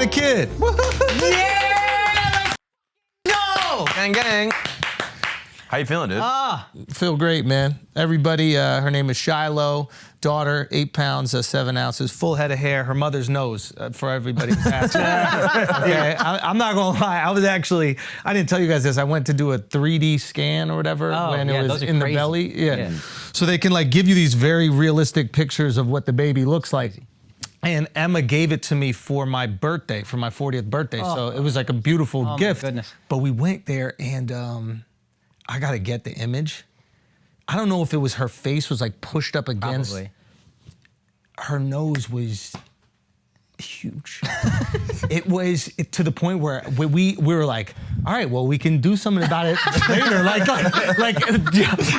had a kid. Yeah! No! Gang, gang. How you feeling, dude? Feel great, man. Everybody, her name is Shiloh, daughter, 8 pounds, 7 ounces, full head of hair, her mother's nose, for everybody who's asking. Yeah, I'm not gonna lie, I didn't tell you guys this, I went to do a 3D scan or whatever when it was in the belly. Yeah. So they can like give you these very realistic pictures of what the baby looks like. And Emma gave it to me for my birthday, for my 40th birthday. So it was like a beautiful gift. My goodness. But we went there and I gotta get the image. I don't know if it was her face was like pushed up against. Probably. Her nose was huge. It was to the point where we were like, all right, well, we can do something about it later.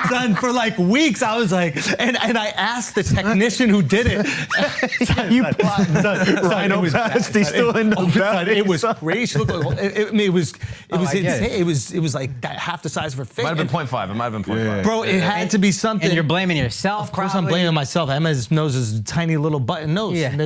Son, for like weeks, I was like, and I asked the technician who did it. It was crazy. It was insane. It was like half the size of her face. Might have been 0.5. It might have been 0.5. Bro, it had to be something. And you're blaming yourself. Of course, I'm blaming myself. Emma's nose is a tiny little button nose. Yeah. And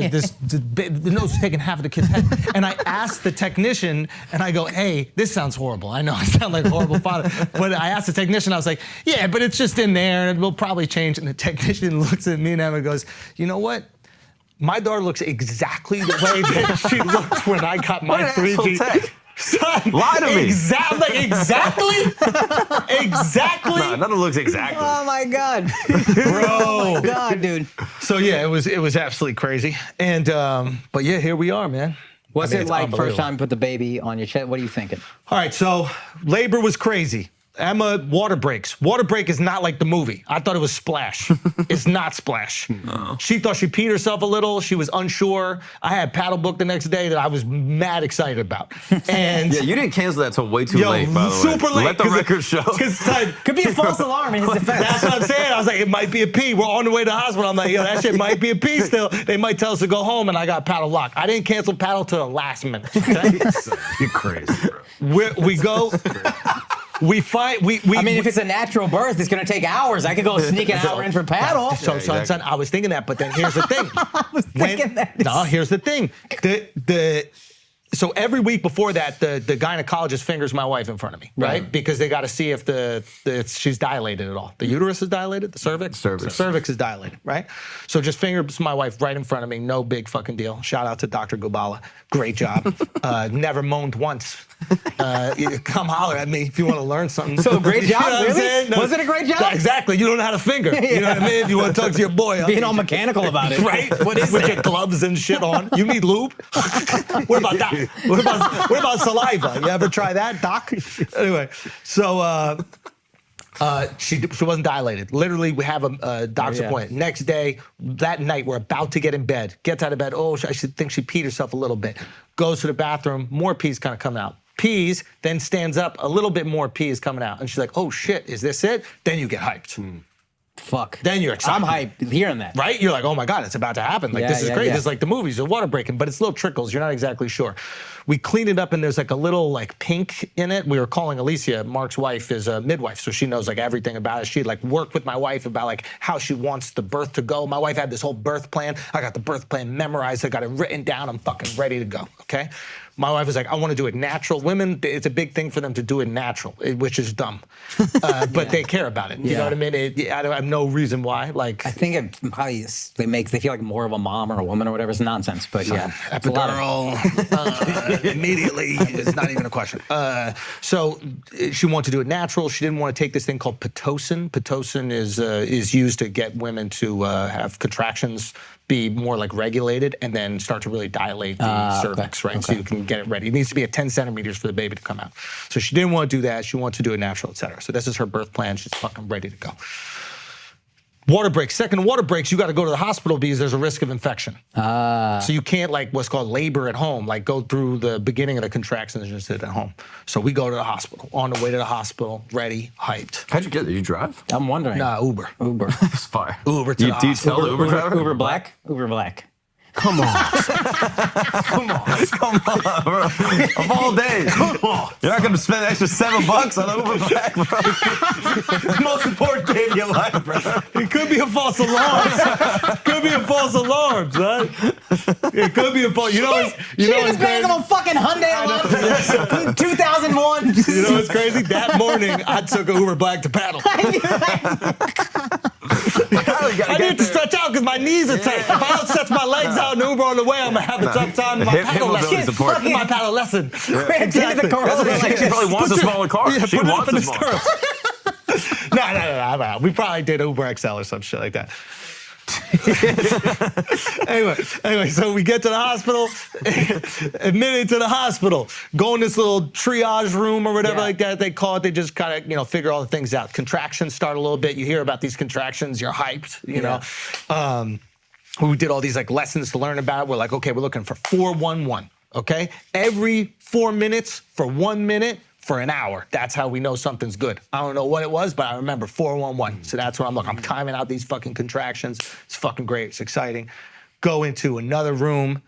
the nose is taking half of the kid's head. And I asked the technician, and I go, hey, this sounds horrible. I know I sound like a horrible father. But I asked the technician, I was like, yeah, but it's just in there, and it will probably change. And the technician looks at me and Emma and goes, you know what? My daughter looks exactly the way that she looked when I got my 3G. Son, lie to me. Exactly. Exactly. No, nothing looks exactly. Oh my God. Bro. Oh my God, dude. So yeah, it was absolutely crazy. And but yeah, here we are, man. What's I mean, it it's like first unbelievable. time you put the baby on your chest? What are you thinking? All right, so labor was crazy. Emma, water breaks. Water break is not like the movie. I thought it was Splash. It's not Splash. No. She thought she peed herself a little. She was unsure. I had paddle book the next day that I was mad excited about. And yeah, you didn't cancel that till way too late, by the way. Super late. Let the record show. Could be a false alarm in his defense. That's what I'm saying. I was like, it might be a pee. We're on the way to the hospital. I'm like, yo, that shit might be a pee still. They might tell us to go home, and I got paddle lock. I didn't cancel paddle till the last minute. Okay? You're crazy, bro. We go. We fight. I mean, if it's a natural birth, it's going to take hours. I could go sneak an hour in for paddle. So, son, I was thinking that, but then here's the thing. No, here's the thing. So every week before that, the gynecologist fingers my wife in front of me, right? Because they got to see if she's dilated at all. The uterus is dilated, the cervix? The cervix is dilated, right? So just fingers my wife right in front of me, no big fucking deal. Shout out to Dr. Gubala, great job. Never moaned once. Come holler at me if you want to learn something. So great job, you know really? Was it a great job? Exactly, you don't know how to finger. You know what I mean? If you want to talk to your boy. Being all mechanical about it. Right? What is With your gloves and shit on. You need lube? What about that? What about saliva? You ever try that, doc? Anyway, so she wasn't dilated. Literally, we have a doctor's appointment. Next day, that night, we're about to get in bed. Gets out of bed. Oh, I should think she peed herself a little bit. Goes to the bathroom. More pee's kind of coming out. Pees, then stands up. A little bit more pee is coming out. And she's like, oh, shit, is this it? Then you get hyped. Fuck. Then you're excited. I'm hyped hearing that. Right? You're like, oh my God, it's about to happen. Like, this is great. This is like the movies, the water breaking, but it's little trickles. You're not exactly sure. We clean it up and there's like a little like pink in it. We were calling Alicia, Mark's wife, is a midwife, so she knows like everything about it. She'd like work with my wife about like how she wants the birth to go. My wife had this whole birth plan. I got the birth plan memorized. I got it written down. I'm fucking ready to go, okay? My wife was like, I want to do it natural. Women, it's a big thing for them to do it natural, which is dumb. But they care about it. You know what I mean? I have no reason why. Like, I think it probably they feel like more of a mom or a woman or whatever. It's nonsense, but yeah. Epidural, immediately, it's not even a question. So she wanted to do it natural. She didn't want to take this thing called Pitocin. Pitocin is used to get women to have contractions be more like regulated and then start to really dilate the cervix, right? So you can get it ready. It needs to be at 10 centimeters for the baby to come out. So she didn't want to do that. She wanted to do it natural, et cetera. So this is her birth plan. She's fucking ready to go. Water breaks. Second water breaks, you got to go to the hospital because there's a risk of infection. So you can't like what's called labor at home, like go through the beginning of the contractions and just sit at home. So we go to the hospital. On the way to the hospital, ready, hyped. How'd you get there? You drive? I'm wondering. Nah, Uber. Uber. It's fire. Uber to the Do you tell hospital. the Uber driver? Uber Black? Uber Black. Come on. Come on, bro. Of all days. Come on. You're not going to spend an extra $7 on Uber Black, bro. The most important day of your life, bro. It could be a false alarm. Could be a false alarm, son. It could be a false. You know what's Paying crazy? him a fucking Hyundai Elantra, 2001. You know what's crazy? That morning, I took an Uber Black to paddle. I need to stretch out because my knees are tight. If I don't stretch my legs out in Uber on the way, I'm gonna have a tough time in my paddle mobility lesson. support. My paddle lesson. Exactly. The Corolla, She probably wants a smaller car. Yeah, She put it up wants in a the smaller stirrups. No. We probably did Uber XL or some shit like that. anyway, so we get to the hospital, admitted to the hospital, go in this little triage room or whatever like that they call it. They just kind of, figure all the things out. Contractions start a little bit. You hear about these contractions, you're hyped, you know. We did all these like lessons to learn about it. We're like, okay, we're looking for 411, okay? Every 4 minutes for 1 minute for an hour. That's how we know something's good. I don't know what it was, but I remember 411. So that's where I'm looking. I'm timing out these fucking contractions. It's fucking great. It's exciting. Go into another room.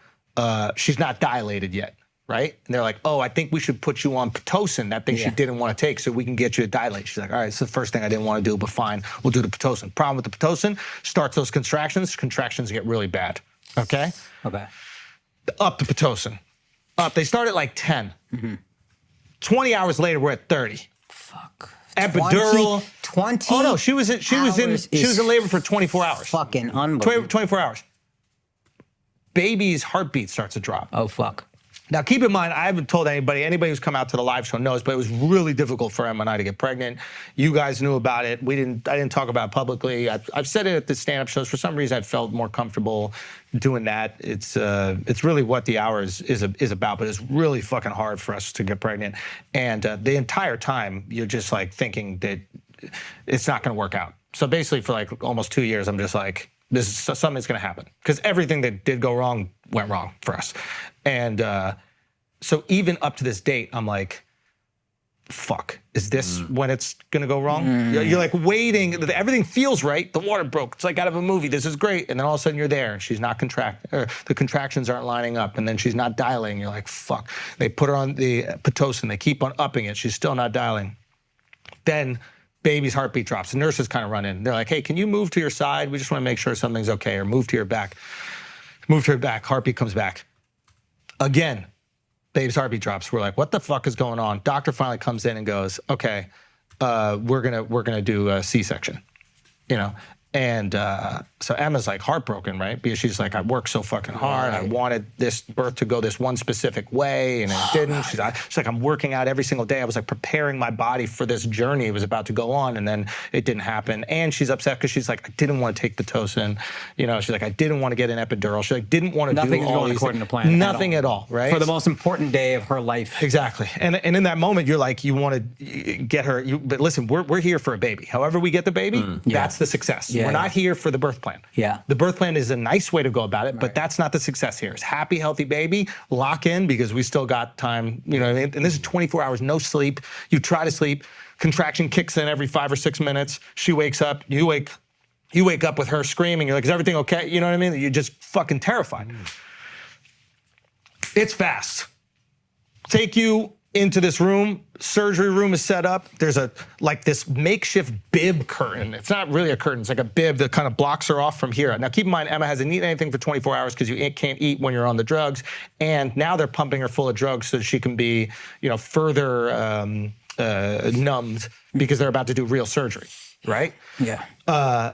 She's not dilated yet, right? And they're like, oh, I think we should put you on Pitocin, that thing she didn't want to take, so we can get you to dilate. She's like, all right, it's the first thing I didn't want to do, but fine, we'll do the Pitocin. Problem with the Pitocin, starts those contractions get really bad, okay? Okay. Up to Pitocin. Up, they start at like 10. 20 hours later, we're at 30. Fuck. Epidural. 20. Oh no, she was in labor for 24 hours. Fucking unbelievable. 24 hours. Baby's heartbeat starts to drop. Oh fuck. Now, keep in mind, I haven't told anybody who's come out to the live show knows, but it was really difficult for Emma and I to get pregnant. You guys knew about it. I didn't talk about it publicly. I've said it at the stand-up shows. For some reason, I felt more comfortable doing that. It's really what the hour is about, but it's really fucking hard for us to get pregnant. And the entire time, you're just like thinking that it's not gonna work out. So basically, for like almost 2 years, I'm just like, this is something that's gonna happen. Because everything that did go wrong went wrong for us. And so even up to this date, I'm like, fuck, is this when it's gonna go wrong? You're like waiting, everything feels right. The water broke, it's like out of a movie, this is great. And then all of a sudden you're there and she's not the contractions aren't lining up and then she's not dilating. You're like, fuck. They put her on the Pitocin, they keep on upping it, she's still not dilating. Then baby's heartbeat drops. The nurses kind of run in. They're like, hey, can you move to your side? We just want to make sure something's okay, or move to your back. Move to her back, heartbeat comes back. Again, baby's heartbeat drops. We're like, what the fuck is going on? Doctor finally comes in and goes, okay, we're gonna do a C-section, you know? And so Emma's like heartbroken, right? Because she's like, I worked so fucking hard. I wanted this birth to go this one specific way, and it didn't. She's like, I'm working out every single day. I was like preparing my body for this journey it was about to go on, and then it didn't happen. And she's upset because she's like, I didn't want to take the Pitocin. You know, she's like, I didn't want to get an epidural. She like didn't want to do all these going according to plan. Nothing at all, right? For the most important day of her life. Exactly. And in that moment, you're like, you want to get her, but listen, we're here for a baby. However we get the baby, that's the success. We're not here for the birth plan. Yeah. The birth plan is a nice way to go about it, but that's not the success here. It's happy, healthy baby, lock in because we still got time, you know what I mean? And this is 24 hours, no sleep. You try to sleep, contraction kicks in every 5 or 6 minutes. She wakes up, you wake up with her screaming. You're like, is everything okay? You know what I mean? You're just fucking terrified. It's fast. Take you into this room, surgery room is set up. There's this makeshift bib curtain. It's not really a curtain, it's like a bib that kind of blocks her off from here. Now keep in mind, Emma hasn't eaten anything for 24 hours because you can't eat when you're on the drugs. And now they're pumping her full of drugs so she can be, further numbed because they're about to do real surgery, right? Yeah.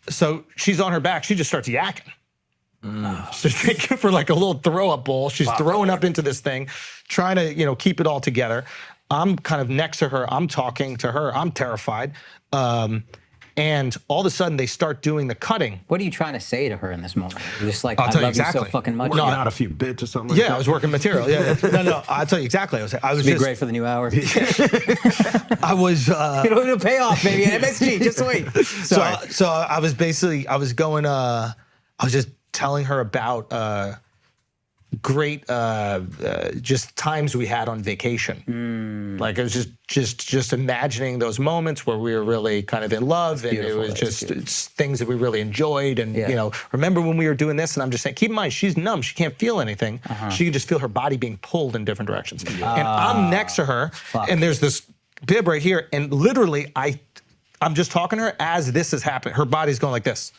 So she's on her back, she just starts yakking. She's taking for like a little throw-up bowl. She's throwing up into this thing, trying to, keep it all together. I'm kind of next to her. I'm talking to her. I'm terrified. And all of a sudden, they start doing the cutting. What are you trying to say to her in this moment? You're just like, I'll tell you love exactly. you so fucking much. Working out a few bits or something like that? Yeah, I was working material. Yeah. No, I'll tell you exactly. I was It'd be great for the new hour. I was... It'll pay off, baby. MSG, just wait. Sorry. So I was just telling her about great just times we had on vacation. Like it was just imagining those moments where we were really kind of in love, and it was just it's things that we really enjoyed. And you know, remember when we were doing this? And I'm just saying, keep in mind, she's numb; she can't feel anything. She can just feel her body being pulled in different directions. And I'm next to her, and there's this bib right here, and literally, I'm just talking to her as this is happening. Her body's going like this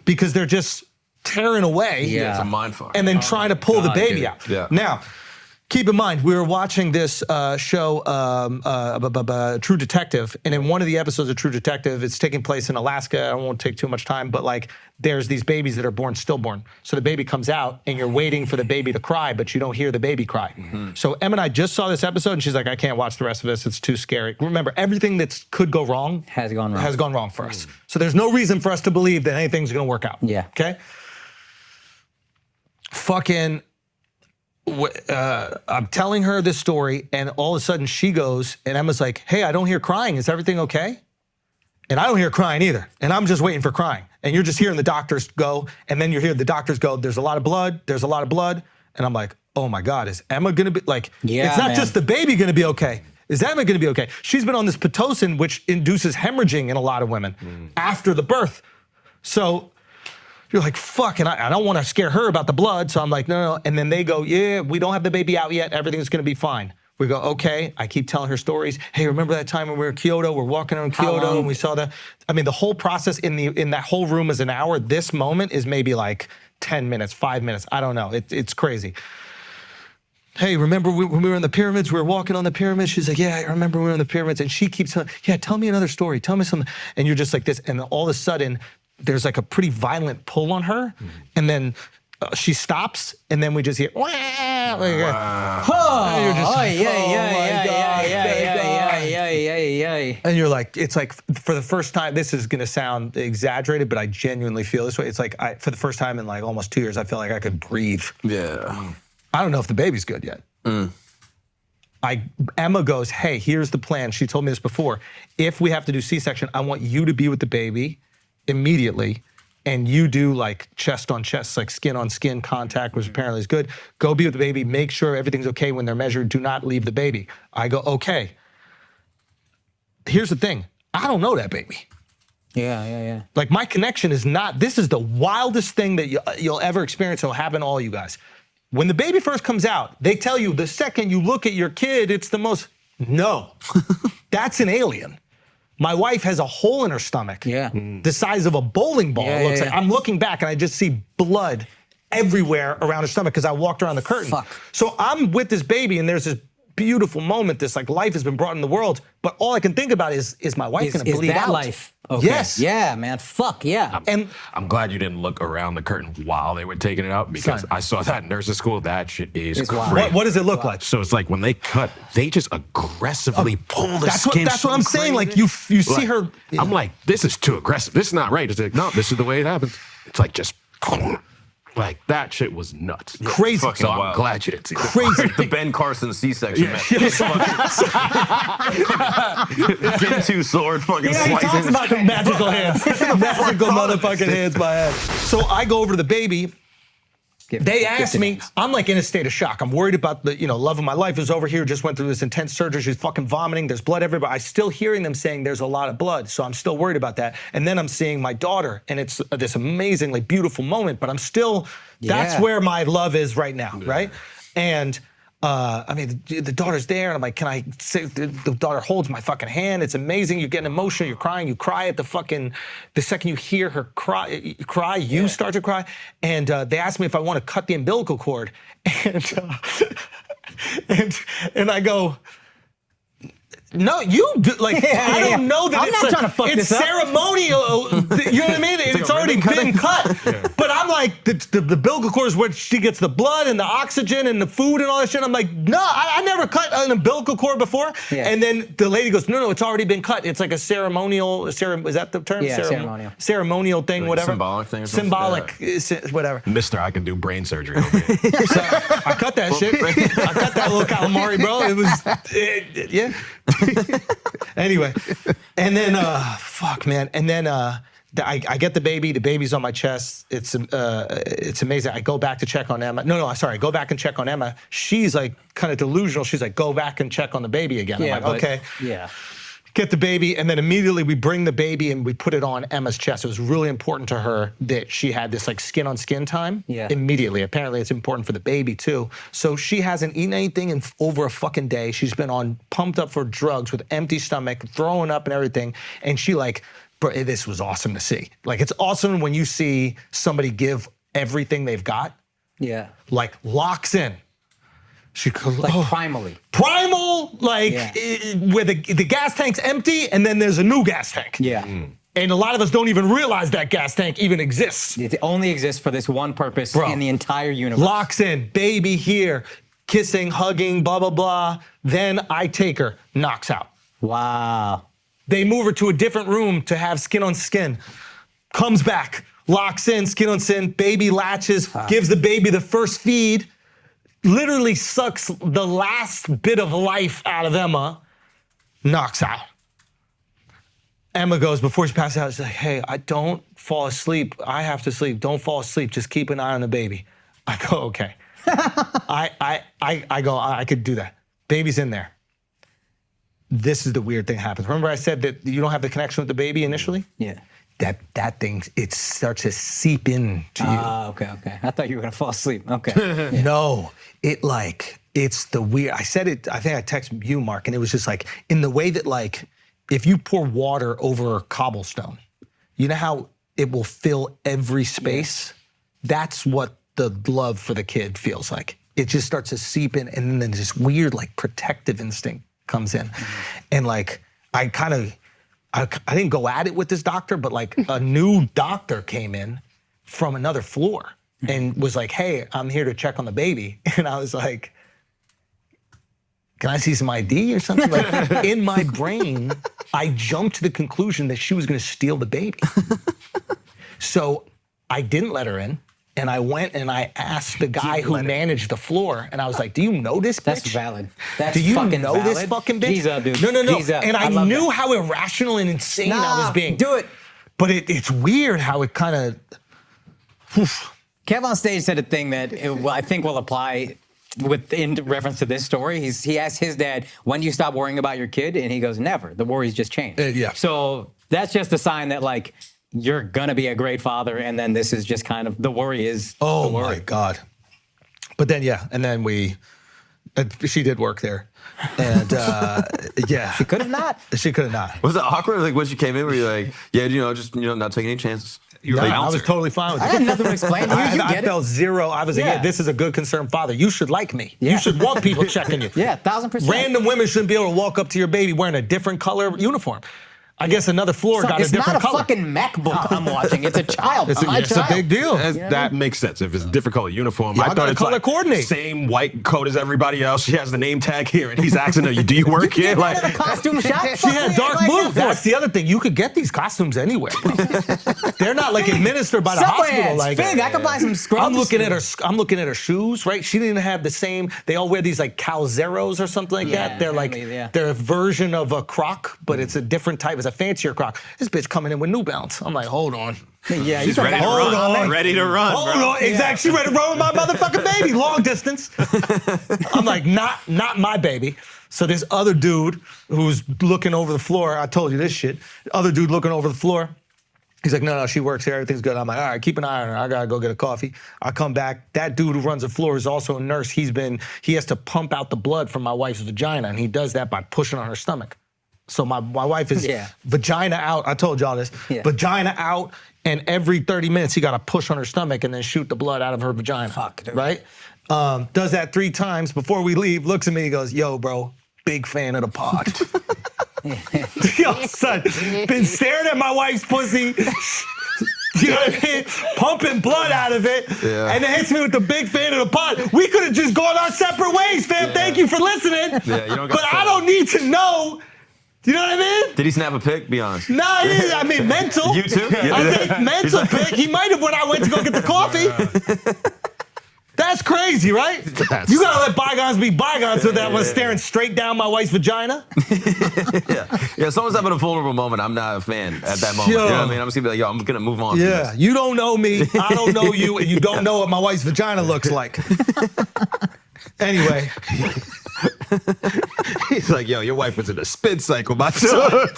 because they're just tearing away. It's a mind fuck. And then trying to pull the baby dude. out. Yeah. Now, keep in mind, we were watching this show, True Detective, and in one of the episodes of True Detective, it's taking place in Alaska. I won't take too much time, but like there's these babies that are born stillborn. So the baby comes out, and you're waiting for the baby to cry, but you don't hear the baby cry. So Em and I just saw this episode, and she's like, I can't watch the rest of this. It's too scary. Remember, everything that could go wrong Has gone wrong. for us. So there's no reason for us to believe that anything's going to work out. Yeah. Okay? Fucking, I'm telling her this story, and all of a sudden she goes, and Emma's like, hey, I don't hear crying. Is everything okay? And I don't hear crying either. And I'm just waiting for crying. And you're just hearing the doctors go, and then you hear the doctors go, there's a lot of blood, there's a lot of blood. And I'm like, oh my God, is Emma gonna be, like, it's not just the baby gonna be okay. Is Emma gonna be okay? She's been on this Pitocin, which induces hemorrhaging in a lot of women after the birth. So you're like, fuck, and I don't want to scare her about the blood, so I'm like, no. And then they go, yeah, we don't have the baby out yet. Everything's going to be fine. We go, okay. I keep telling her stories. Hey, remember that time when we were in Kyoto? We're walking around Kyoto and we saw that. I mean, the whole process in that whole room is an hour. This moment is maybe like 10 minutes, 5 minutes. I don't know. It's crazy. Hey, remember when we were in the pyramids? We were walking on the pyramids. She's like, yeah, I remember we were in the pyramids. And she keeps telling, yeah, tell me another story. Tell me something. And you're just like this. And all of a sudden, there's like a pretty violent pull on her, and then she stops, and then we just hear, wah, like, and you're like, it's like for the first time, this is gonna sound exaggerated, but I genuinely feel this way. It's like for the first time in like almost 2 years, I feel like I could breathe. Yeah. I don't know if the baby's good yet. Emma goes, hey, here's the plan. She told me this before. If we have to do C-section, I want you to be with the baby immediately, and you do like chest on chest, like skin on skin contact, which apparently is good. Go be with the baby, make sure everything's okay when they're measured. Do not leave the baby. I go, okay. Here's the thing, I don't know that baby. Yeah. Like my connection is not, this is the wildest thing that you'll ever experience. It'll happen to all you guys. When the baby first comes out, they tell you the second you look at your kid, it's the most, no, that's an alien. My wife has a hole in her stomach, the size of a bowling ball. It looks like. I'm looking back and I just see blood everywhere around her stomach because I walked around the curtain. So I'm with this baby, and there's this beautiful moment. This like life has been brought in the world, but all I can think about is my wife going to bleed that out? Life? Okay. Yes. Yeah, man. Fuck yeah. And I'm glad you didn't look around the curtain while they were taking it out, because I saw that in nursing school. That shit is crazy. What does it look like? So it's like when they cut, they just aggressively pull the skin. That's what I'm saying. Like you see her. I'm like, this is too aggressive. This is not right. It's like, no, this is the way it happens. It's like just like that shit was nuts. Crazy. So I'm glad you didn't see that. Crazy. The Ben Carson C-section, man. Gen 2 sword fucking He slicing. talks about the magical hands. Magical motherfucking hands, my head. So I go over to the baby. They asked me, I'm like in a state of shock. I'm worried about the, love of my life is over here, just went through this intense surgery. She's fucking vomiting. There's blood everywhere. I'm still hearing them saying there's a lot of blood. So I'm still worried about that. And then I'm seeing my daughter, and it's this amazingly beautiful moment, but I'm still, that's where my love is right now, right? And I mean, the daughter's there, and I'm like, can I say, the daughter holds my fucking hand. It's amazing. You're getting emotional. You're crying. You cry at the second you hear her cry, you start to cry. And they asked me if I want to cut the umbilical cord. And I go, no, you do, like, I don't know that I'm not trying to fuck this up. It's ceremonial. You know what I mean? It's already been cut. But I'm like, the umbilical cord is where she gets the blood and the oxygen and the food and all that shit. I'm like, no, I never cut an umbilical cord before. Yeah. And then the lady goes, no, it's already been cut. It's like a ceremonial, is that the term? Yeah, ceremonial. Ceremonial thing, Like whatever. symbolic thing or something? Symbolic, whatever. Mister, I can do brain surgery over here. So I cut that shit. I cut that little calamari, bro. It was, yeah. Anyway, and then fuck, man, and then I get the baby. The baby's on my chest. It's amazing. I go back to check on Emma. No, sorry. I go back and check on Emma. She's like kind of delusional. She's like, go back and check on the baby again. I'm like, okay. Yeah. Get the baby, and then immediately we bring the baby and we put it on Emma's chest. It was really important to her that she had this like skin on skin time. Yeah. Immediately. Apparently it's important for the baby too. So she hasn't eaten anything in over a fucking day. She's been on pumped up for drugs with empty stomach, throwing up and everything. And she like, bro, this was awesome to see. Like it's awesome when you see somebody give everything they've got. Yeah. Like locks in. She goes, Like primally. Primal, like where the gas tank's empty and then there's a new gas tank. Yeah. And a lot of us don't even realize that gas tank even exists. It only exists for this one purpose in the entire universe. Locks in, baby here, kissing, hugging, blah, blah, blah. Then I take her, knocks out. Wow. They move her to a different room to have skin on skin. Comes back, locks in, skin on skin, baby latches, gives the baby the first feed, literally sucks the last bit of life out of Emma, knocks out. Emma goes, before she passes out, she's like, hey, I don't fall asleep. I have to sleep. Don't fall asleep. Just keep an eye on the baby. I go, okay. I go, I could do that. Baby's in there. This is the weird thing happens. Remember I said that you don't have the connection with the baby initially? Yeah. That thing, it starts to seep into you. Okay. I thought you were gonna fall asleep. Okay. Yeah. No, it's the weird. I said it, I think I texted you, Mark, and it was just like, in the way that like, if you pour water over cobblestone, you know how it will fill every space? That's what the love for the kid feels like. It just starts to seep in, and then this weird like protective instinct comes in. And like, I didn't go at it with this doctor, but like a new doctor came in from another floor and was like, hey, I'm here to check on the baby. And I was like, can I see some ID or something? Like in my brain, I jumped to the conclusion that she was gonna steal the baby. So I didn't let her in. And I went and I asked the guy who managed the floor, and I was like, do you know this bitch? That's valid. That's Do you fucking know valid. this fucking bitch? He's up, dude. No. He's up. And I love knew that. how irrational and insane I was being. Do it. But it's weird how it kind of. Kev on stage said a thing that I think will apply in reference to this story. He asked his dad, when do you stop worrying about your kid? And he goes, never. The worries just change. Yeah. So that's just a sign that like, you're gonna be a great father, and then this is just kind of the worry is. Oh the worry. my God. But then, yeah, and then she did work there. And yeah. She could have not. She could have not. Was it awkward? Like when she came in, were you like, yeah, just not taking any chances? No, I was totally fine with it. I had nothing to explain. You I get felt it. zero. I was like, yeah, this is a good concerned father. You should like me. Yeah. You should want people checking you. Yeah, 1000%. Random women shouldn't be able to walk up to your baby wearing a different color uniform. I guess another floor got a different color. It's not a fucking MacBook I'm watching. It's a child. It's a big deal. That makes sense. If it's a different color uniform, Y'all I thought gotta it's color like coordinate. same white coat as everybody else. She has the name tag here, and he's asking her, "Do you work here?" Get Like, out of the costume shop. She had dark blue. That's the other thing. You could get these costumes anywhere, bro. They're not like administered by the Subway hospital. ads. Like Fig, I could buy some scrubs. I'm looking at her shoes. Right? She didn't have the same. They all wear these like calzeros or something like that. They're like they're a version of a Croc, but it's a different type. It's a fancier Croc. This bitch coming in with New Balance. I'm like, hold on. Yeah, She's ready to Hold run. on. Ready to run, Hold bro. on. Exactly. She ready to run with my motherfucking baby, long distance. I'm like, not my baby. So this other dude who's looking over the floor, I told you this shit. Other dude looking over the floor. He's like, no, she works here. Everything's good. I'm like, all right, keep an eye on her. I gotta go get a coffee. I come back. That dude who runs the floor is also a nurse. He has to pump out the blood from my wife's vagina, and he does that by pushing on her stomach. So my wife is vagina out. I told y'all this. Yeah. Vagina out, and every 30 minutes he got to push on her stomach and then shoot the blood out of her vagina. Fuck, dude. Right? Does that 3 times before we leave. Looks at me. He goes, "Yo, bro, big fan of the pod." Yo, son, been staring at my wife's pussy. You know what I mean? Pumping blood out of it. Yeah. And it hits me with the big fan of the pod. We could have just gone our separate ways, fam. Thank you for listening. Yeah, you don't got but I don't need to know. You know what I mean? Did he snap a pic? Be honest. No, I mean mental. You too? I think mental pic. He might have when I went to go get the coffee. That's crazy, right? You gotta let bygones be bygones so that was staring straight down my wife's vagina. Yeah, someone's having a vulnerable moment. I'm not a fan at that moment. Yo. You know what I mean? I'm just gonna be like, yo, I'm gonna move on. From Yeah, this. you don't know me, I don't know you, and you don't know what my wife's vagina looks like. Anyway. He's like, yo, your wife was in a spin cycle, my son.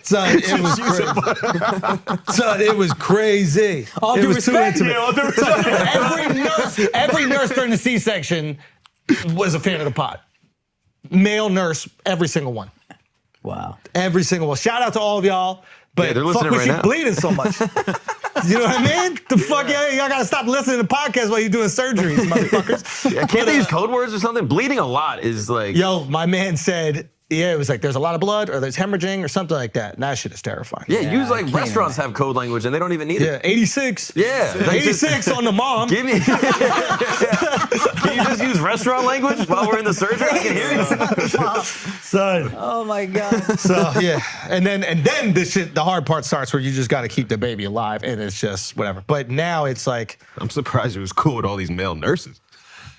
Son, it was crazy. Son, it was crazy. All it due was respect. too intimate. Son, every nurse during the C-section was a fan of the pot. Male nurse, every single one. Wow. Every single one. Shout out to all of y'all. But Yeah, they're fuck listening was right you now. bleeding so much? You know what I mean? The fuck, y'all gotta stop listening to podcasts while you're doing surgeries, motherfuckers. Yeah, can't they use code words or something? Bleeding a lot is like. Yo, my man said, yeah, it was like there's a lot of blood or there's hemorrhaging or something like that. And that shit is terrifying. Yeah, use I like can't restaurants have code language and they don't even need Yeah, it. 86. Yeah, like just- 86 on the mom. Give me. Can you just use restaurant language while we're in the surgery? I can hear you. Son. Oh my God. So yeah, and then the hard part starts where you just got to keep the baby alive, and it's just whatever. But now it's like, I'm surprised it was cool with all these male nurses.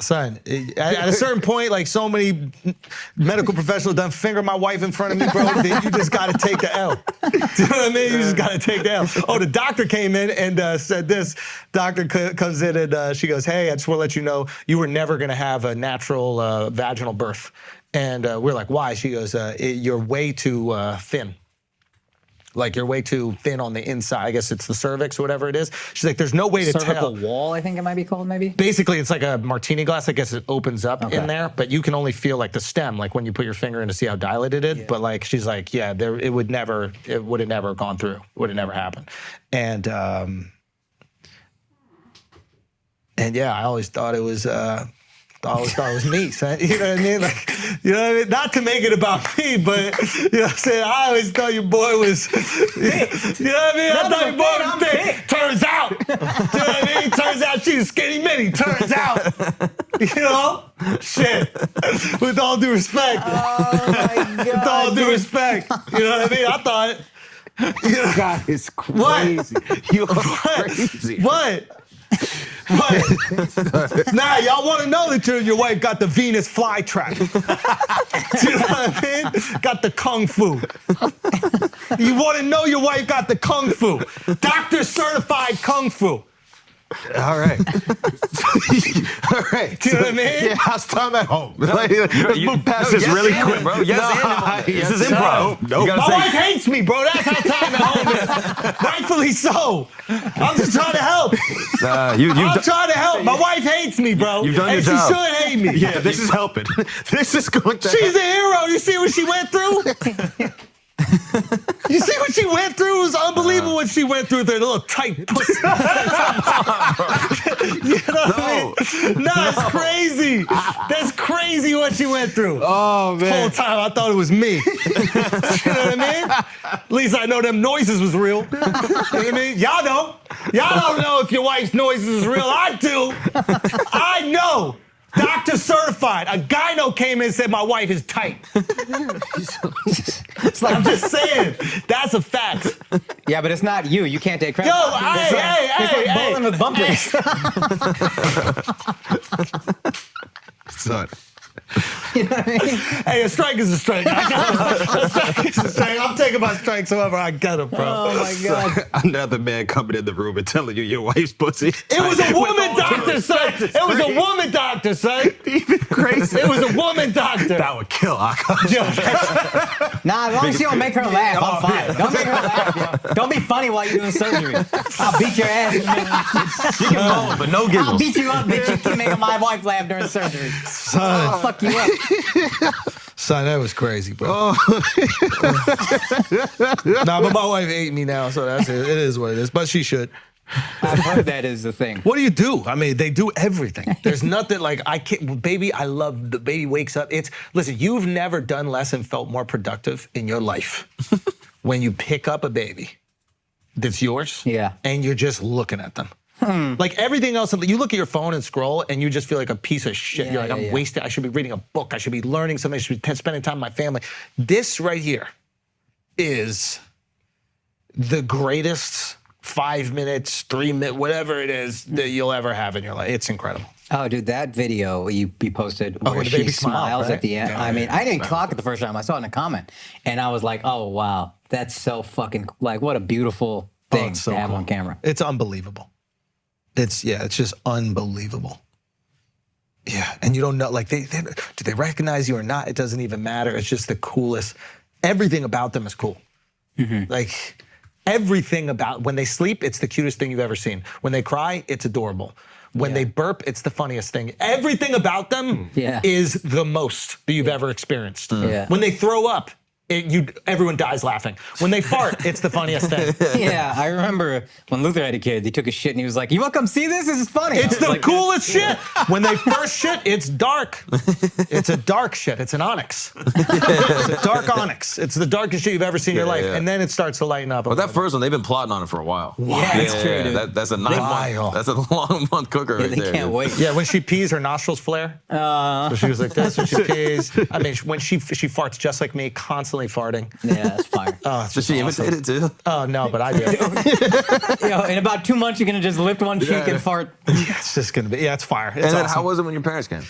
son, at a certain point, like so many medical professionals done finger my wife in front of me, bro. Then you just got to take the L. Do you know what I mean? You just got to take the L. Oh, the doctor came in and said this. Doctor comes in and she goes, "Hey, I just want to let you know you were never going to have a natural vaginal birth." And we're like, "Why?" She goes, "You're way too thin. Like you're way too thin on the inside. I guess it's the cervix or whatever it is." She's like, "There's no way to Cervical tell." wall, I think it might be called, maybe. Basically, it's like a martini glass. I guess it opens up Okay. in there, but you can only feel like the stem, like when you put your finger in to see how dilated it is. But like, she's like, "Yeah, it would have never gone through. Would have never happened." And yeah, I always thought it was. Me, son. You know what I mean? Like, you know what I mean? Not to make it about me, but you know what I'm saying? I always thought your boy was, you know what I mean? I thought your boy was big. Turns out. You know what I mean? Turns out she's skinny mini. Turns out. You know? Shit. With all due respect. Oh my God. With all due respect. You know what I mean? I thought, you know, God, it's What? crazy. You're What? crazy. What? What? Nah, y'all want to know that your wife got the Venus flytrap. Do you know what I mean? Got the kung fu. You want to know your wife got the kung fu. Doctor certified kung fu. All right. All right. Do you know what I mean? Yeah, how's time at home? Like, let's move past this yes really and, quick. bro. Yes and. This is improv. Nope. You gotta My say- wife hates me, bro. That's how time at home is. Rightfully so. I'm just trying to help. I'm trying to help. My wife hates me, bro. You've done your and job. she should hate me. Yeah, this is helping. This is going to She's a hero. You see what she went through? You see what she went through? It was unbelievable what she went through with her little tight pussy. You know what I mean? No, it's crazy. That's crazy what she went through. Oh, The whole time I thought it was me. You know what I mean? At least I know them noises was real. You know what I mean? Y'all don't. Y'all don't know if your wife's noises is real. I do. I know. Doctor certified. A gyno came in and said my wife is tight. I'm just saying. That's a fact. Yeah, but it's not you. You can't take credit. Yo, It's like bowling with bumpers. Son. You know what I mean? Hey, a strike is a strike. A strike is a strike. I'm taking my strikes however I get them, bro. Oh my God. Another man coming in the room and telling you your wife's pussy. It was a woman doctor, son. It was a woman doctor, son. Even crazy. It was a woman doctor. That would kill Akash. Yo, Nah, as long as you don't make her laugh, I'm fine. Don't make her laugh, yo. Don't be funny while you're doing surgery. I'll beat your ass. You can moan, but no I'll giggles. beat you up, bitch. You keep making my wife laugh during surgery. I'll fuck you up. son, that was crazy, bro. Nah, but my wife ate me now, so that's it. It is what it is. But she should. I've heard that is the thing. What do you do? I mean, they do everything. There's nothing like I can't. Baby, I love the baby wakes up. Listen. You've never done less and felt more productive in your life when you pick up a baby that's yours. Yeah. And you're just looking at them. Like everything else, you look at your phone and scroll, and you just feel like a piece of shit. Yeah, You're like, I'm yeah. wasted. I should be reading a book. I should be learning something. I should be spending time with my family. This right here is the greatest 5 minutes, 3 minutes, whatever it is that you'll ever have in your life. It's incredible. Oh, dude, that video you posted where when the she baby smiled, smiles right? at the end. Yeah, I mean, I didn't clock it the first time. I saw it in a comment, and I was like, "Oh wow, that's so fucking like what a beautiful thing it's so to have cool. on camera." It's unbelievable. It's just unbelievable. Yeah, and you don't know, like, do they recognize you or not? It doesn't even matter. It's just the coolest. Everything about them is cool. Like, everything about, when they sleep, it's the cutest thing you've ever seen. When they cry, it's adorable. When they burp, it's the funniest thing. Everything about them is the most that you've ever experienced. Yeah. When they throw up, everyone dies laughing. When they fart, it's the funniest thing. Yeah, I remember when Luther had a kid, he took a shit and he was like, "You want to come see this? This is funny." It's I was the like, coolest shit. When they first shit, it's dark. It's a dark shit. It's an onyx. It's a dark onyx. It's the darkest shit you've ever seen in your life. yeah. And then it starts to lighten up. But that first one, they've been plotting on it for a while. Yeah, it's true, dude. That's a 9 Wild. month. That's a long month cooker right They there. can't dude. wait. Yeah, when she pees, her nostrils flare. So she was like this when she pees. I mean, when she farts just like me, constantly farting. Yeah, that's fire. Oh, it's Does just she awesome. imitate it too? Oh, no, but I do. It. You know, in about 2 months, you're gonna just lift one cheek and fart. It's just going to be, it's fire. It's And then awesome. how was it when your parents came?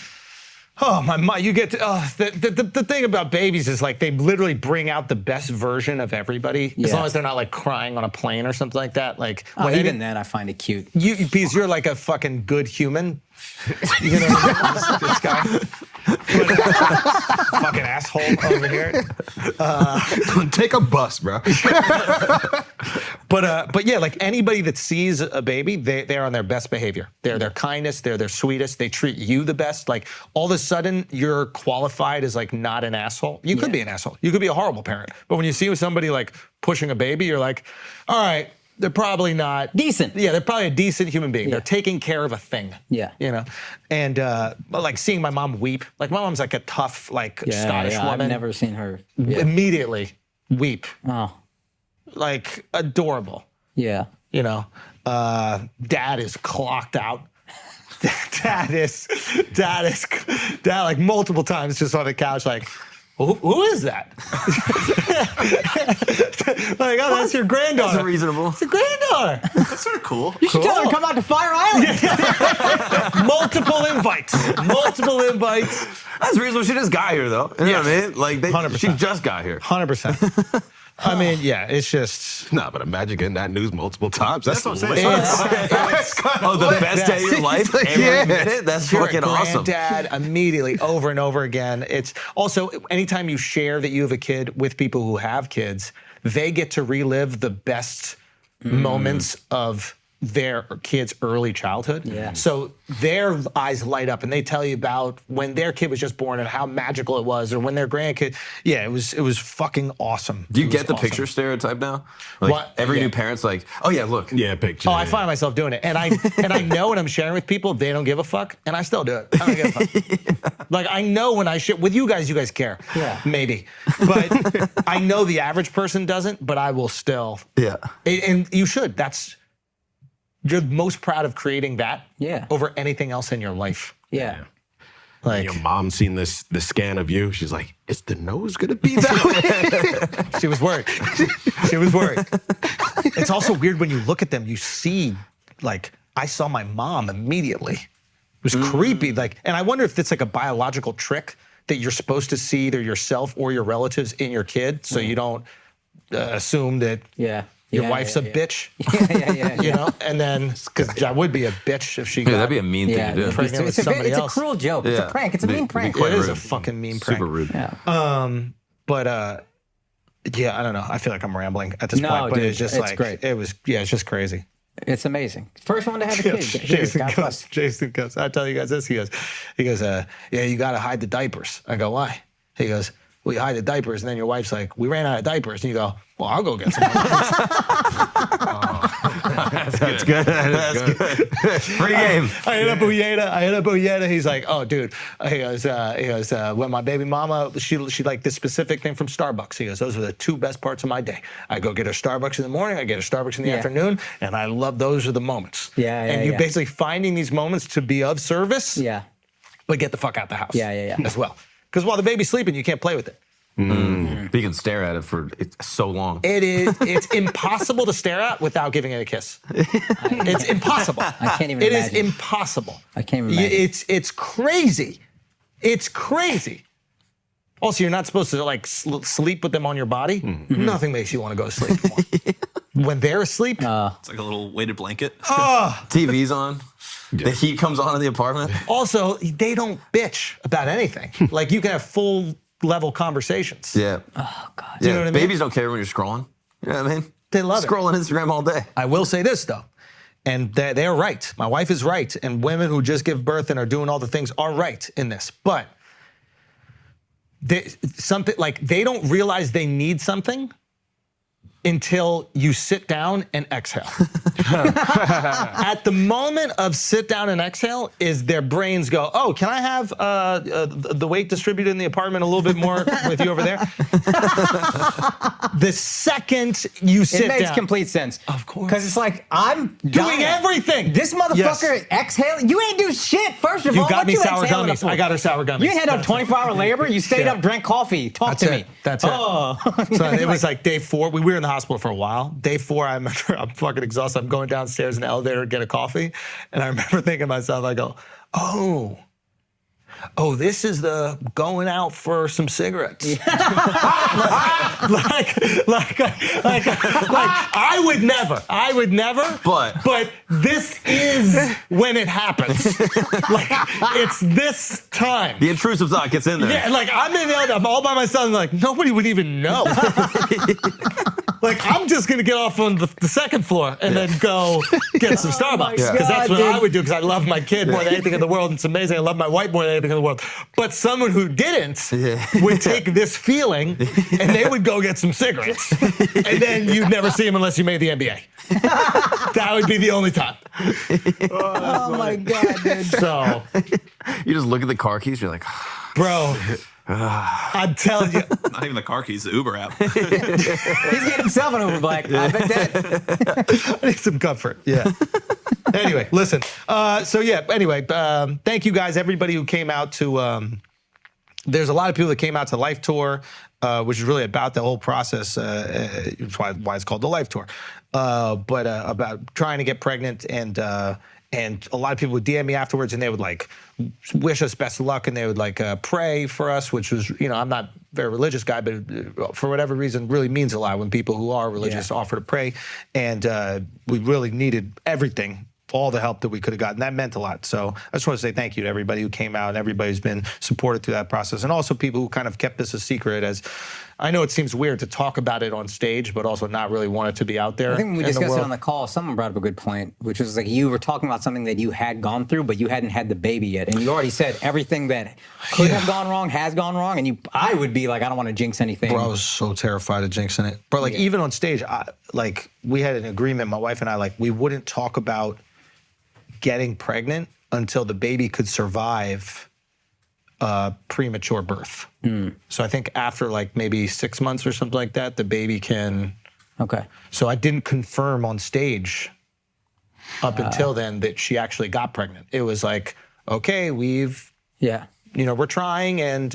Oh, my, you get to, the thing about babies is like they literally bring out the best version of everybody as Yeah. long as they're not like crying on a plane or something like that. Like, Oh, when even then, I find it cute. because you're like a fucking good human. You know, this guy. Fucking asshole over here. Take a bus, bro. But yeah, like anybody that sees a baby, they're on their best behavior. They're their kindest, they're their sweetest, they treat you the best. Like all of a sudden you're qualified as like not an asshole. You could be an asshole. You could be a horrible parent. But when you see somebody like pushing a baby, you're like, all right, they're probably not Decent. Yeah, they're probably a decent human being. They're taking care of a thing. Yeah. You know? And but like seeing my mom weep, like my mom's like a tough, like Scottish woman. I've never seen her. Yeah. Immediately weep. Oh, Like adorable. yeah. You know, dad is clocked out. Dad like multiple times just on the couch, like, who is that? Like, oh, that's your granddaughter. That's reasonable. It's a granddaughter. That's sort of cool. You should tell her to come out to Fire Island. Multiple invites. That's reasonable. She just got here, though. You know what I mean? Like, 100%. she just got here. 100%. I mean, yeah, it's just. Nah, but imagine getting that news multiple times. That's what I'm saying. Oh, the best day of your life? Every minute? That's You're fucking a awesome. granddad immediately over and over again. It's also anytime you share that you have a kid with people who have kids, they get to relive the best moments of their kids' early childhood. Yeah. So their eyes light up and they tell you about when their kid was just born and how magical it was, or when their grandkid. Yeah, it was fucking awesome. Do you It get was the awesome. picture stereotype now? Like, What? every Yeah. new parent's like, oh, yeah, look. Yeah, picture. Oh, I find myself doing it, and I know when I'm sharing with people, they don't give a fuck, and I still do it. I don't give a fuck. Like I know when I share with you guys care. Yeah. Maybe, but I know the average person doesn't. But I will still. Yeah. And you should. You're most proud of creating that. Yeah. Over anything else in your life. Yeah. Like Your mom seen the scan of you. She's like, is the nose gonna be that way? she was worried. She was worried. It's also weird when you look at them. You see, like I saw my mom immediately. It was creepy. Like, and I wonder if it's like a biological trick that you're supposed to see either yourself or your relatives in your kid, so you don't assume that Yeah. your Yeah, wife's yeah, a yeah. bitch. Yeah. You know, and then because I would be a bitch if she Yeah, got. that'd be a mean Yeah, thing to do. Pregnant with it's somebody a else. cruel joke. It's Yeah. a prank. It's a mean Be prank. quite It is rude. a fucking mean prank. Super rude. Yeah. But yeah, I don't know. I feel like I'm rambling at this No, point, but dude, it's just it's like great. it's just crazy. It's amazing. First one to have a kid. Here, Jason God bless. goes, I tell you guys this. He goes, yeah, you got to hide the diapers. I go, why? He goes, well, you hide the diapers, and then your wife's like, we ran out of diapers, and you go, well, I'll go get some. That's good. That's good. Free game. I hit up Uyeda. He's like, oh, dude. He goes, when my baby mama, she liked this specific thing from Starbucks. He goes, those are the two best parts of my day. I go get her Starbucks in the morning. I get her Starbucks in the afternoon, and I love those are the moments. Yeah, And you're yeah. basically finding these moments to be of service. Yeah. But get the fuck out the house. Yeah. As well. Because while the baby's sleeping, you can't play with it. Yeah, But you can stare at it for so long. It's impossible to stare at without giving it a kiss. It's impossible. I can't even It imagine. is impossible. I can't even imagine. It's crazy. It's crazy. Also, you're not supposed to like sleep with them on your body. Nothing makes you want to go to sleep more. When they're asleep, It's like a little weighted blanket. TV's on. The heat comes on in the apartment. also they don't bitch about anything. Like you can have full level conversations. Yeah. Oh God. Yeah. know what I mean? Babies don't care when you're scrolling. You know what I mean? They love it. Scrolling Instagram all day. I will say this though, and they're right. My wife is right, and women who just give birth and are doing all the things are right in this. But something like they don't realize they need something until you sit down and exhale. At the moment of sit down and exhale is their brains go, oh, can I have the weight distributed in the apartment a little bit more with you over there? The second you sit It makes down. complete sense. Of course. Because it's like, I'm Doing dying. everything. This motherfucker exhaling. You ain't do shit, first of You all. got What me you sour exhaling gummies. for? I got her sour gummies. You ain't had no 24-hour labor. You stayed Yeah. up, drank coffee. Talk That's to it. me. That's it. Oh. So it was like day 4. We were in the hospital for a while. Day 4, I remember I'm fucking exhausted. I'm going downstairs in the elevator to get a coffee. And I remember thinking to myself, I go, oh, this is the going out for some cigarettes. like I would never. But this is when it happens. Like it's this time. The intrusive thought gets in there. Yeah, like I'm in the I'm all by myself. And like nobody would even know. Like I'm just gonna get off on the second floor and then go get some Starbucks God, because that's what dude. I would do because I love my kid more than anything in the world. It's amazing. I love my wife more than anything in the world. But someone who didn't would take this feeling and they would go get some cigarettes, and then you'd never see them unless you made the NBA. That would be the only time. Oh my God, dude. So, You just look at the car keys, you're like, bro, I'm telling you. Not even the car keys, the Uber app. He's getting himself an Uber Black. I bet that. I need some comfort. Yeah. Anyway, listen. Thank you guys, everybody who came out to. There's a lot of people that came out to Life Tour, which is really about the whole process. It's why it's called the Life Tour. But about trying to get pregnant and a lot of people would DM me afterwards and they would like wish us best of luck and they would like pray for us, which was, I'm not a very religious guy, but for whatever reason really means a lot when people who are religious offer to pray. And we really needed everything, all the help that we could have gotten. That meant a lot. So I just want to say thank you to everybody who came out and everybody who's been supported through that process. And also people who kind of kept this a secret, as I know it seems weird to talk about it on stage, but also not really want it to be out there. I think when we in the discussed it world. on the call, someone brought up a good point, which was like you were talking about something that you had gone through, but you hadn't had the baby yet. And you already said everything that could have gone wrong has gone wrong. And I would be like, I don't want to jinx anything. Bro, I was so terrified of jinxing it. But even on stage, we had an agreement, my wife and I, we wouldn't talk about getting pregnant until the baby could survive premature birth. So I think after maybe 6 months or something like that, the baby can. Okay. So I didn't confirm on stage up until then that she actually got pregnant. It was like, okay, we're trying and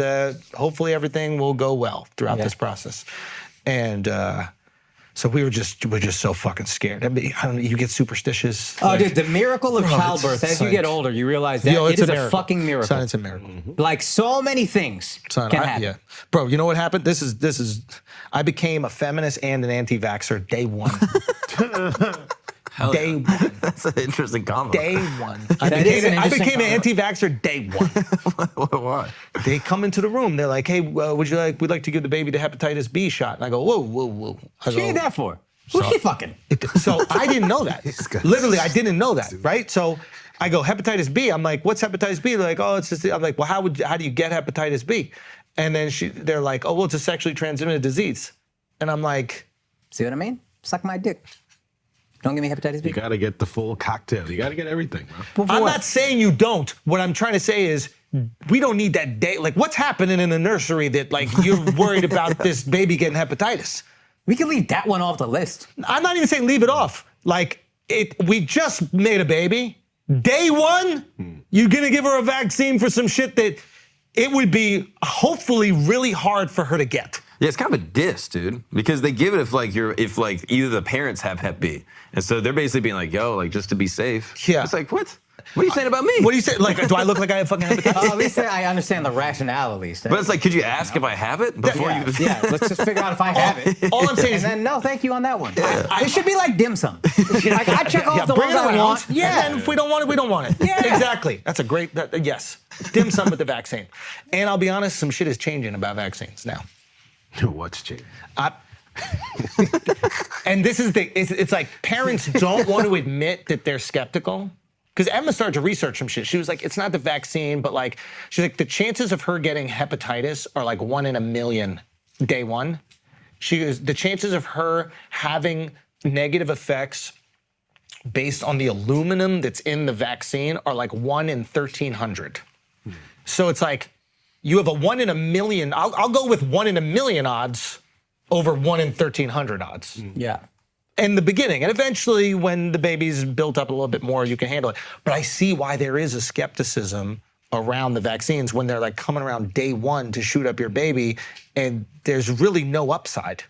hopefully everything will go well throughout this process. And so we're just so fucking scared. I mean, I don't know, you get superstitious. Oh, dude, the miracle of childbirth. As you get older, you realize that it is a fucking miracle. Son, it's a miracle. Like so many things can happen. Yeah. Bro, you know what happened? This is I became a feminist and an anti-vaxxer day one. Day one. that's an interesting combo. Day one. That is an I interesting became an combo. anti-vaxxer day one. Why? They come into the room. They're like, hey, we'd like to give the baby the hepatitis B shot. And I go, whoa. What you need that for? Who's she fucking? So I didn't know that. Literally, I didn't know that, right? So I go, hepatitis B. I'm like, what's hepatitis B? They're like, oh, it's just, I'm like, well, how do you get hepatitis B? And then they're like, oh, well, it's a sexually transmitted disease. And I'm like, See what I mean? Suck my dick. Don't give me hepatitis B. You got to get the full cocktail. You got to get everything, bro. I'm not saying you don't. What I'm trying to say is we don't need that day. Like, what's happening in the nursery that you're worried about this baby getting hepatitis? We can leave that one off the list. I'm not even saying leave it off. We just made a baby. Day one, you're gonna give her a vaccine for some shit that it would be hopefully really hard for her to get. Yeah, it's kind of a diss, dude, because they give it if either the parents have Hep B, and so they're basically being like, yo, like just to be safe. Yeah. It's like, what? What are you saying about me? What do you say? Like, do I look like I have fucking hepatitis? Oh, at least I understand the rationale. At least. But it's like, could you ask if I have it before yeah, you? yeah, let's just figure out if I have it. All I'm saying is, And then no, thank you on that one. It should be like dim sum. Like I check off the bring ones it I around. want. Yeah, and if we don't want it, we don't want it. Yeah. Exactly. That's a great. Yes, dim sum with the vaccine. And I'll be honest, some shit is changing about vaccines now. What's changed? And this is it's like parents don't want to admit that they're skeptical. Because Emma started to research some shit. She was like, it's not the vaccine, but like, she's like, the chances of her getting hepatitis are like 1 in a million day one. She goes, the chances of her having negative effects based on the aluminum that's in the vaccine are like 1 in 1,300. So it's like, you have a 1 in a million. I'll go with 1 in a million odds over 1 in 1,300 odds. Yeah. In the beginning, and eventually when the baby's built up a little bit more, you can handle it. But I see why there is a skepticism around the vaccines when they're like coming around day one to shoot up your baby, and there's really no upside.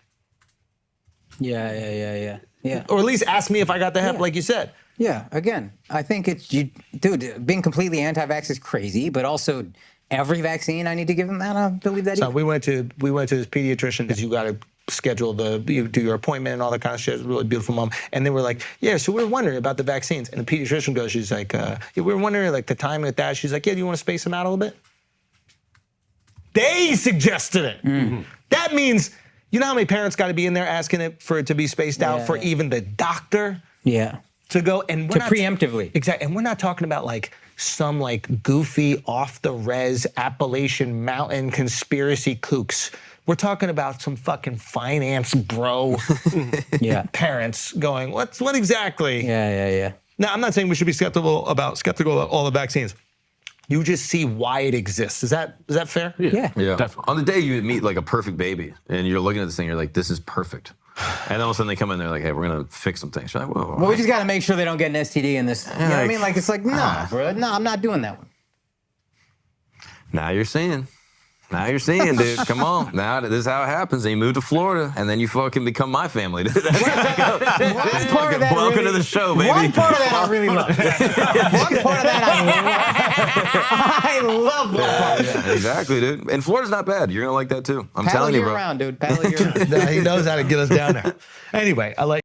Yeah. Or at least ask me if I got the hep, like you said. Yeah, again, I think dude, being completely anti-vax is crazy, but also every vaccine I need to give them, I don't believe that So either. we went to this pediatrician because you got to schedule you do your appointment and all that kind of shit. It's a really beautiful mom. And then we're like, yeah, so we were wondering about the vaccines. And the pediatrician goes, she's like, yeah, we were wondering like the time with that. She's like, yeah, do you want to space them out a little bit? They suggested it. Mm-hmm. That means, you know how many parents got to be in there asking it for it to be spaced out for even the doctor Yeah. to go? And we're To not preemptively. Exactly. And we're not talking about like some like goofy off the res Appalachian Mountain conspiracy kooks. We're talking about some fucking finance bro Yeah. parents going, what exactly? Yeah. Now, I'm not saying we should be skeptical about all the vaccines. You just see why it exists. Is that fair? Yeah. Yeah. Definitely. On the day you meet like a perfect baby, and you're looking at this thing, you're like, this is perfect. And then all of a sudden they come in, they're like, hey, we're gonna fix some things. You're like, whoa. Well, we just got to make sure they don't get an STD in this. You know what I mean? Like, it's like, no, bro. No, I'm not doing that one. Now you're seeing. Now you're seeing, dude. Come on. Now this is how it happens. Then you move to Florida, and then you fucking become my family, dude. One part of that Welcome really, to the show, baby. One part of that I really love. One part of that I love one part of that. Exactly, dude. And Florida's not bad. You're gonna like that too. I'm Paddle telling you, year bro. round, dude. Paddle year round. He knows how to get us down there. Anyway, I like